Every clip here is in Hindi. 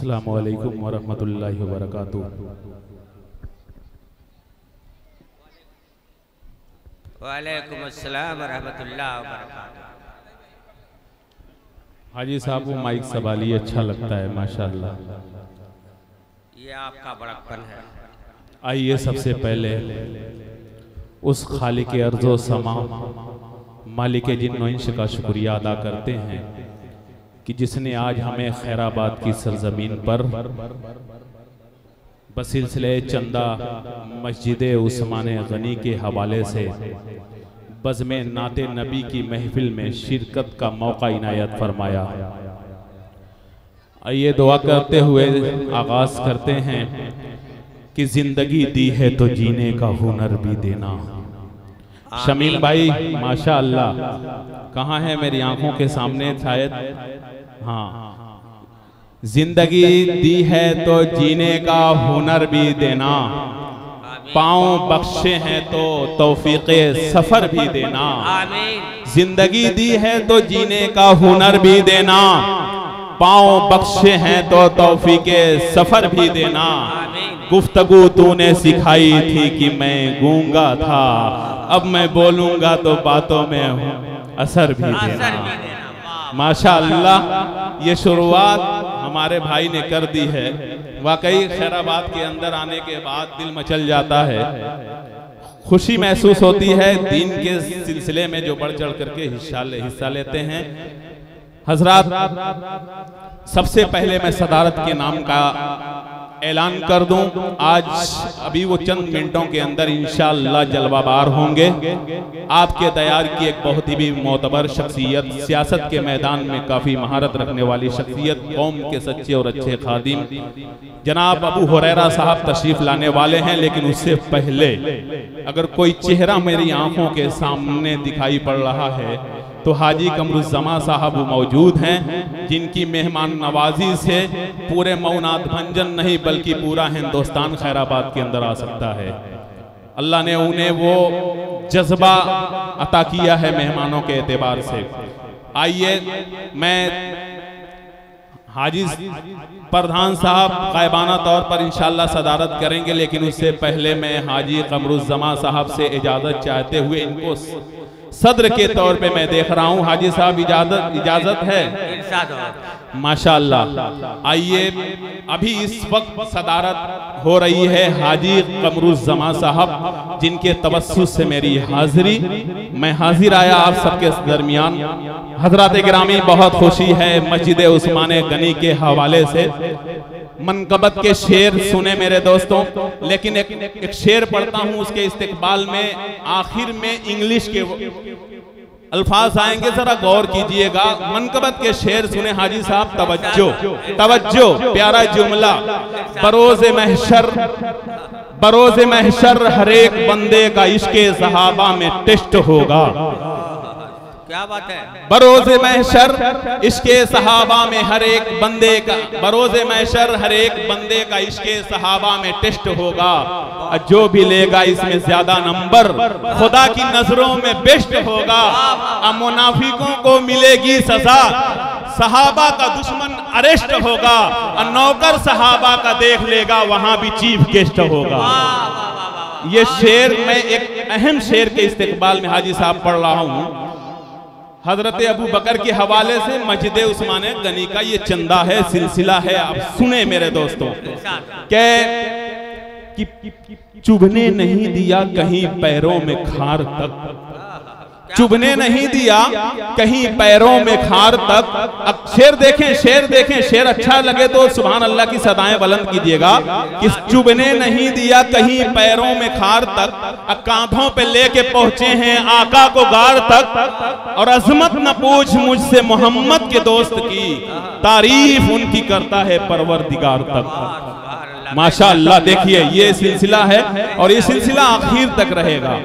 अस्सलामु अलैकुम वरहमतुल्लाहि वबरकातुहू। वालेकुम अस्सलाम वरहमतुल्लाहि वबरकातुहू। हाजी साहब वो माइक संभालिए, अच्छा लगता है माशाअल्लाह। ये आपका बड़प्पन है। आइए सबसे पहले उस खालिक अर्ज़ो समा मालिक जिन्न इंश का शुक्रिया अदा करते हैं कि जिसने आज हमें खैराबाद की सरजमीन पर बसिलसिले चंदा मस्जिद उस्मान गनी के हवाले से बज़्मे नाते नबी की महफिल में शिरकत का मौका इनायत फरमाया। आइए दुआ करते हुए आगाज करते हैं कि जिंदगी दी है तो जीने का हुनर भी देना। शमील भाई माशा अल्लाह, कहाँ है मेरी आंखों के सामने शायद? हाँ, जिंदगी दी है तो जीने का हुनर भी देना, पाँव बख्शे हैं तो तौफीक़े सफर भी देना। जिंदगी दी है तो जीने का हुनर भी देना, पाँव बख्शे हैं तो तौफीक़े सफर भी देना। गुफ्तगू तूने सिखाई थी कि मैं गूंगा था, अब मैं बोलूंगा तो बातों में असर भी देना। माशाअल्लाह, ये शुरुआत हमारे भाई ने कर दी है। वाकई खैराबाद के अंदर आने के बाद दिल मचल जाता है, खुशी महसूस होती है। दीन के सिलसिले में जो बढ़ चढ़ करके हिस्सा लेते हैं हजरात, सबसे पहले मैं सदारत के नाम का ऐलान कर दूं। आज अभी वो चंद मिनटों के अंदर इंशाअल्लाह जलवाबार होंगे। आपके तैयार की एक बहुत ही भी मोतबर शख्सियत, सियासत के मैदान में काफ़ी महारत रखने वाली शख्सियत, कौम के सच्चे और अच्छे खादिम जनाब अबू हुरैरा साहब तशरीफ लाने वाले हैं। लेकिन उससे पहले अगर कोई चेहरा मेरी आंखों के सामने दिखाई पड़ रहा है तो हाजी कमरुज़्ज़मा साहब मौजूद हैं, जिनकी मेहमान नवाजी से पूरे मऊनात भंजन नहीं बल्कि पूरा हिंदुस्तान खैराबाद के अंदर आ सकता है। अल्लाह ने उन्हें वो जज्बा अता किया है मेहमानों के एतबार से। आइए मैं हाजी प्रधान साहब गायबाना तौर पर इंशाअल्लाह सदारत करेंगे, लेकिन उससे पहले मैं हाजी कमरुज़्ज़मा साहब से इजाज़त चाहते हुए इनको सदर के तौर पे मैं देख रहा हूँ। हाजी साहब इजाजत है? माशाअल्लाह। आइए, अभी इस वक्त सदारत हो रही है हाजी कमरुज़्ज़मा साहब, जिनके तवस्सुस से मेरी हाजिरी, मैं हाजिर आया आप सबके दरमियान। हजरात गिरामी, बहुत खुशी है मस्जिद उस्मान गनी के हवाले से मनकबत के शेर सुने मेरे दोस्तों, लेकिन एक शेर पढ़ता हूं, उसके इस्तिकबाल में आखिर में इंग्लिश के अल्फाज आएंगे, जरा गौर कीजिएगा। मनकबत के शेर सुने हाजी साहब, तवज्जो तवज्जो, प्यारा जुमला। बरोज़े महशर हर एक बंदे का इश्क़े सहाबा में टेस्ट होगा। क्या बात है? बरोज़े महशर इश्क़े सहाबा में हर एक बंदे का, बरोज़े महशर हर एक बंदे का इश्क़े सहाबा में टेस्ट होगा। जो भी लेगा इसमें ज्यादा नंबर खुदा की नजरों में बेस्ट होगा। अब मुनाफिकों को मिलेगी सजा, सहाबा का दुश्मन अरेस्ट होगा, और नौकर सहाबा का देख लेगा वहां भी चीफ गेस्ट होगा। ये शेर मैं एक अहम शेर के इस्तिकबाल में हाजी साहब पढ़ रहा हूं, हजरत अबू बकर के हवाले से मस्जिद उस्मान गनी का ये चंदा है, सिलसिला है। आप सुने मेरे दोस्तों, कि चुभने नहीं दिया कहीं पैरों में खार तक, चुभने नहीं दिया कहीं पैरों में खार तक। अब शेर देखें, शेर देखें, शेर अच्छा लगे तो सुभान अल्लाह की सदाएं बुलंद कीजिएगा। कि चुभने नहीं दिया कहीं पैरों में खार तक, कांधों पे लेके पहुंचे हैं आका को गार तक। और अजमत न पूछ मुझसे मोहम्मद के दोस्त की, तारीफ उनकी करता है परवरदिगार तक। माशाअल्लाह, देखिए ये सिलसिला है और ये सिलसिला आखिर तक रहेगा।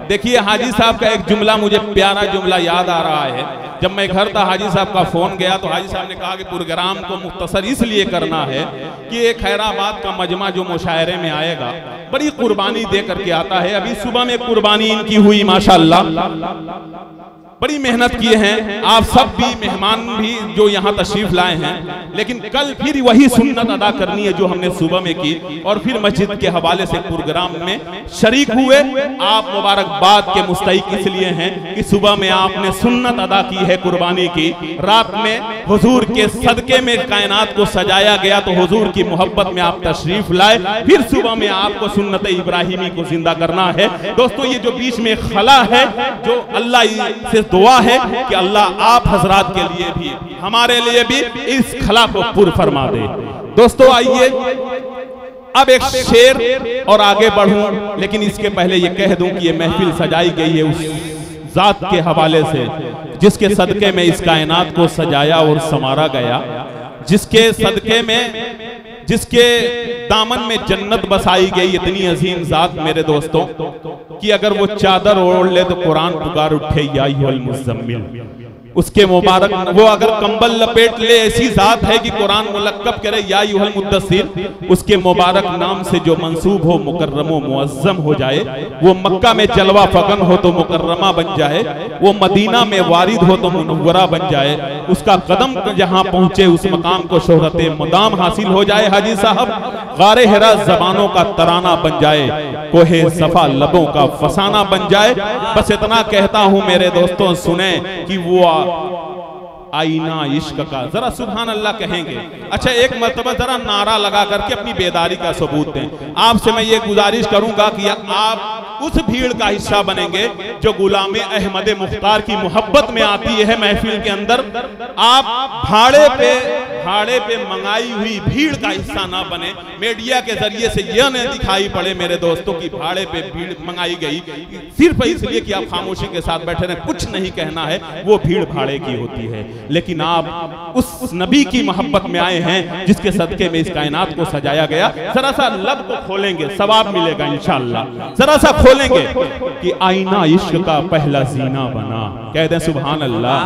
देखिए हाजी साहब का एक जुमला मुझे प्यारा जुमला याद आ रहा है। जब मैं घर था, हाजी साहब का फोन गया तो हाजी साहब ने कहा कि प्रोग्राम को मुख्तसर इसलिए करना है कि ये खैराबाद का मजमा जो मुशायरे में आएगा बड़ी कुर्बानी दे करके आता है। अभी सुबह में कुर्बानी इनकी हुई माशाअल्लाह। बड़ी मेहनत किए हैं आप सब भी, मेहमान भी जो यहाँ तशरीफ लाए हैं, लेकिन कल फिर वही सुन्नत अदा करनी है जो हमने सुबह में की, और फिर मस्जिद के हवाले से प्रोग्राम में शरीक हुए। आप मुबारकबाद के मुस्तहिक इसलिए हैं कि सुबह में आपने सुन्नत अदा की है कुर्बानी की, रात में हुजूर के सदके में कायनात को सजाया गया, तो हुजूर की मोहब्बत में आप तशरीफ लाए, फिर सुबह में आपको सुन्नत इब्राहिमी को जिंदा करना है। दोस्तों ये जो बीच में खला है, जो अल्लाह से दुआ है कि अल्लाह आप हजरात के लिए भी हमारे लिए भी इस खला को पुर फरमा दे। दोस्तों आइए अब एक शेर और आगे बढ़ूं, लेकिन इसके पहले ये कह दूं कि ये महफिल सजाई गई है उस जात के हवाले से जिसके सदके में इस कायनात को सजाया और संवारा गया, जिसके सदके में, जिसके दामन में जन्नत बसाई गई। इतनी अजीम जात मेरे दोस्तों कि अगर वो चादर ओढ़ ले तो कुरान पुकार उठे या अय्युहल मुज़म्मिल। उसके मुबारक वो अगर कंबल लपेट ले, ऐसी जात है कि कुरान मुलक्कब करे या अय्युहल मुद्दस्सिर। उसके मुबारक नाम से जो मंसूब हो मुकर्रम व मुअज्जम हो जाए, वो मक्का में जलवा फगन हो तो मुकर्रमा बन जाए, वो मदीना में वारिद हो तो मुनव्वरा बन जाए, उसका कदम जहां पहुंचे उस मकाम को शोहरत मुदाम हासिल हो जाए। हाजी साहब गारे हिरा ज़बानों का तराना बन जाए, कोहे सफा लबों का फसाना बन जाए। बस इतना कहता हूं मेरे दोस्तों, सुने कि वो आईना इश्क का, जरा सुभान अल्लाह कहेंगे। अच्छा एक मर्तबा जरा नारा लगा करके अपनी बेदारी का सबूत दें। आपसे मैं ये गुजारिश करूंगा कि आप उस भीड़ का हिस्सा बनेंगे जो गुलाम अहमद मुख्तार की मोहब्बत में आती है महफिल के अंदर। आप भाड़े पे मंगाई हुई भीड़ का हिस्सा ना बने। मीडिया के जरिए से यह न दिखाई पड़े मेरे दोस्तों की भाड़े पे भीड़ मंगाई गई सिर्फ इसलिए कि आप खामोशी के साथ बैठे रहें, कुछ नहीं कहना है, वो भीड़ भाड़े की होती है। लेकिन आप उस नबी की मोहब्बत में आए हैं जिसके सदके में इस कायनात को सजाया गया। जरा सा लब को खोलेंगे, सवाब मिलेगा इंशाअल्लाह। जरा सा खोलेंगे कि आईना इश्क का पहला जीना बना। कह दें सुभान अल्लाह,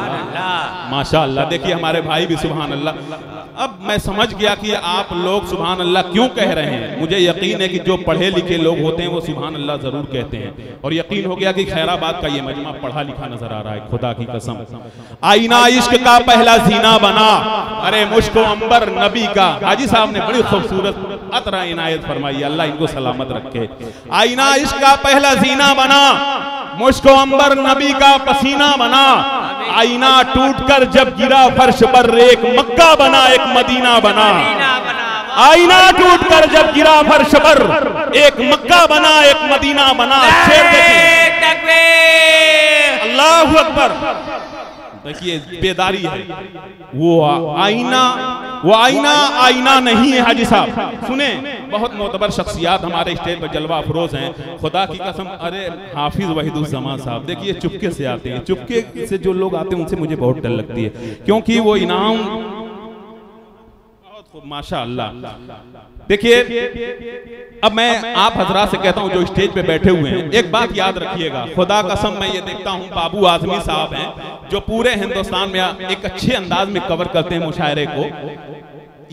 माशाअल्लाह। देखिए हमारे भाई भी सुभान अल्लाह। अब मैं समझ गया कि आप लोग सुभान अल्लाह क्यों कह रहे हैं। मुझे यकीन है कि जो पढ़े लिखे लोग होते हैं वो सुभान अल्लाह जरूर कहते हैं, और यकीन हो गया कि खैराबाद का ये मजमा पढ़ा लिखा नजर आ रहा है, खुदा की कसम। आईना इश्क का पहला जीना बना, अरे मुश्को अंबर नबी का। हाजी साहब ने बड़ी खूबसूरत अतरा इनायत फरमाई, अल्लाह इनको सलामत रखे। आईना इश्क का पहला जीना बना, मुश्को अंबर नबी का पसीना बना। आईना टूटकर जब गिरा फर्श पर, एक मक्का बना एक मदीना बना। आईना टूटकर जब गिरा फर्श पर, एक मक्का बना एक मदीना बना। अल्लाहु अकबर। देखिए बेदारी है। वो आईना नहीं है। हाजी साहब सुने, बहुत मोतबर शख्सियात हमारे स्टेज पर जलवा अफरोज हैं, खुदा की कसम। अरे हाफिज वहीदुज़्ज़मान साहब देखिए चुपके से आते हैं, चुपके से जो लोग आते हैं उनसे मुझे बहुत डर लगती है, क्योंकि वो इनाम बहुत माशाअल्लाह। देखिए अब मैं आप हजरात से कहता हूं जो स्टेज पे बैठे हुए हैं, एक बात याद रखिएगा, खुदा कसम मैं ये देखता हूं बाबू आजमी साहब हैं जो पूरे हिंदुस्तान में एक अच्छे अंदाज में कवर करते हैं मुशायरे को।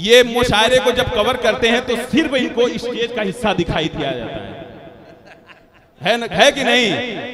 ये मुशायरे को जब कवर करते हैं तो सिर्फ इनको स्टेज का हिस्सा दिखाई दिया जाता है कि नहीं।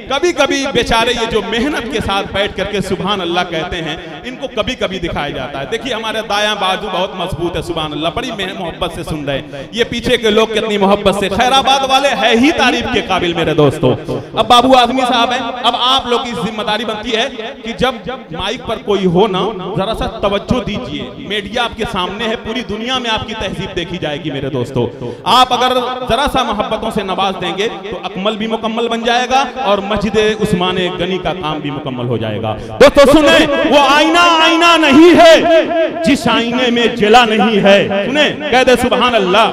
कभी कभी बेचारे ये जो मेहनत के साथ बैठ करके सुभान अल्लाह कहते हैं, इनको कभी कभी दिखाया जाता है। देखिए हमारे दायां बाजू बहुत मजबूत है, सुभान अल्लाह, बड़ी मोहब्बत से सुन रहे हैं। ये पीछे के लोग कितनी मोहब्बत से, खैराबाद वाले है ही तारीफ के काबिल मेरे दोस्तों। अब बाबू आजमी साहब हैं, अब आप लोग की जिम्मेदारी बनती है कि जब माइक पर कोई हो ना, जरा सा तवज्जो दीजिए। मीडिया आपके सामने है, पूरी दुनिया में आपकी तहजीब देखी जाएगी मेरे दोस्तों। आप अगर जरा सा मोहब्बतों से नवाज देंगे तो अकमल भी मुकम्मल बन जाएगा और मस्जिद उस्मान गनी का काम भी मुकम्मल हो जाएगा। दोस्तों सुने, वो आईना नहीं है जिस आईने में जला नहीं है। सुने, कह दे सुभान अल्लाह,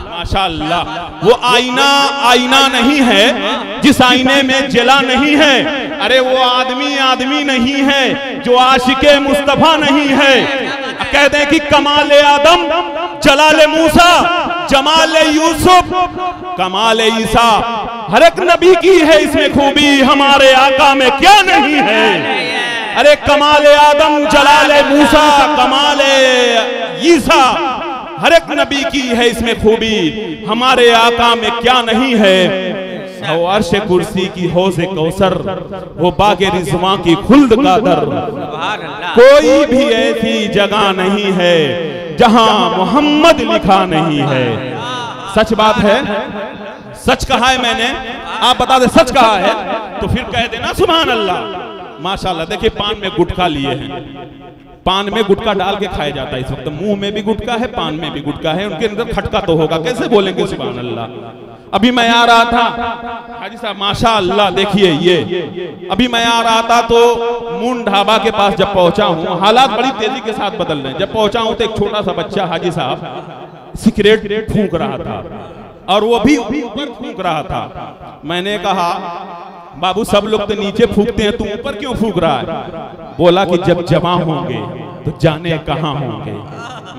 माशाअल्लाह। वो आईना नहीं है जिस आईने में जला नहीं है। अरे वो आदमी नहीं है जो आशिके मुस्तफा नहीं है। कह दे कि कमाल आदम, जलाल मूसा, जमाल यूसुफ, कमाल ईसा, हर एक नबी की है इसमें खूबी, हमारे आका में क्या नहीं है। अरे कमाल आदम, जलाल मूसा, कमाल ईसा, हर एक नबी की है इसमें खूबी, हमारे आका में क्या नहीं है। हो अर्श कुर्सी की हौज़ कौसर, वो बागे रिज़वां की खुल्द का दर। कोई भी ऐसी जगह नहीं है जहां मोहम्मद लिखा नहीं है। सच बात है, सच कहा है मैंने, आप बता दे सच कहा है तो फिर कह देना सुभान अल्लाह। माशाल्लाह। देखिए पान में गुटखा लिए हैं, पान में गुटखा डाल के खाया जाता है इस वक्त। मुंह में भी गुटखा है, पान में भी गुटखा है, उनके अंदर खटका तो होगा, कैसे बोलेंगे सुभान अल्लाह। अभी मैं आ रहा था हाजी साहब माशाअल्लाह, देखिए ये अभी मैं आ रहा था तो मून ढाबा के पास जब पहुंचा हूं, हालात बड़ी तेजी के साथ बदल रहे हैं। जब पहुंचा हूं तो एक छोटा सा बच्चा हाजी साहब सिगरेट फूंक रहा था और वो भी ऊपर फूंक रहा था। मैंने कहा बाबू सब लोग तो नीचे फूंकते हैं, तू ऊपर क्यों फूंक रहा है? बोला कि जब जमा होंगे तो जाने कहां होंगे।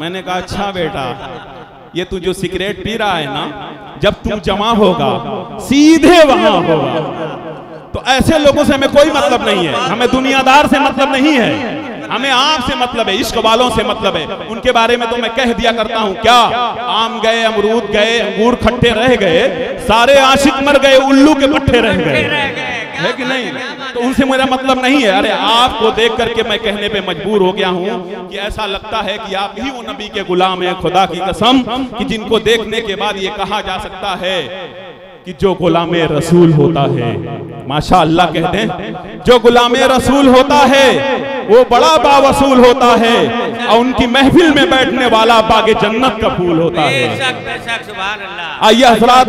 मैंने कहा अच्छा बेटा, ये तू जो सिगरेट पी रहा है ना, जब तू जमा होगा सीधे वहां होगा। तो ऐसे लोगों से हमें कोई मतलब नहीं है, हमें दुनियादार से मतलब नहीं है, हमें आपसे मतलब है, इश्क वालों से मतलब है। उनके बारे में तो मैं कह दिया करता हूं, क्या आम गए, अमरूद गए, अंगूर खट्टे रह गए, सारे आशिक मर गए, उल्लू के पट्टे रह गए, है कि नहीं? तो उनसे मेरा मतलब नहीं है। अरे आपको देख करके मैं कहने पे मजबूर हो गया हूं कि ऐसा लगता है कि आप ही वो नबी के गुलाम हैं, खुदा की कसम, कि जिनको देखने के बाद ये कहा जा सकता है कि जो गुलामे रसूल होता है, माशाअल्लाह कहते हैं, जो गुलामे रसूल होता है वो बड़ा बावसूल होता है और उनकी महफिल में बैठने वाला बागे जन्नत का फूल होता है। आइए हज़रात,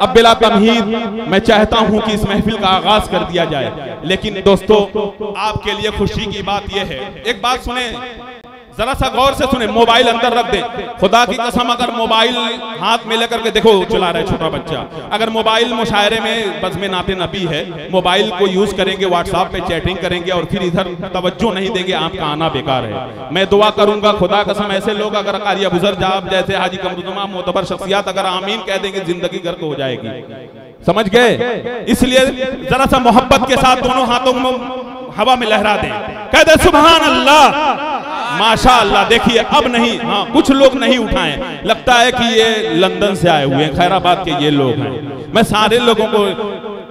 अब बिला तमहीद मैं चाहता हूं कि इस महफिल का आगाज कर दिया जाए, लेकिन दोस्तों आपके लिए खुशी की बात यह है, एक बात सुने, जरा सा गौर से सुने, मोबाइल अंदर रख दे, खुदा की कसम अगर मोबाइल हाथ में लेकर के देखो चला रहा है छोटा बच्चा, अगर मोबाइल मुशायरे में बज़्म नाते नबी है, मोबाइल को यूज करेंगे, व्हाट्सएप पे चैटिंग करेंगे और फिर इधर तवज्जो नहीं देंगे, आपका आना बेकार है। मैं दुआ करूंगा खुदा कसम ऐसे लोग अगर कारिया बुजुर्ग जाब जैसे हाजी कमरुद्दीन मोतबर शख्सियत अगर आमीन कह देंगे, जिंदगी गर्क हो जाएगी। समझ गए? इसलिए जरा सा मोहब्बत के साथ दोनों हाथों में हवा में लहरा दें, कह दे सुभान अल्लाह, माशाअल्लाह। देखिए अब नहीं, हाँ कुछ लोग नहीं उठाएं, लगता है कि ये लंदन से आए हुए हैं, खैराबाद के ये लोग हैं। मैं सारे लोगों को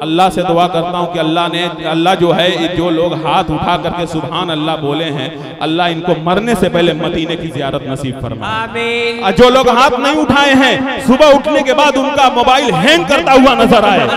अल्लाह से दुआ करता हूं कि अल्लाह जो है, जो लोग हाथ उठा करके सुभान अल्लाह बोले हैं, अल्लाह इनको मरने से पहले मदीने की ज़ियारत नसीब फरमाए। और जो लोग हाथ नहीं उठाए हैं, सुबह उठने के बाद उनका मोबाइल हैंग करता हुआ नजर आए,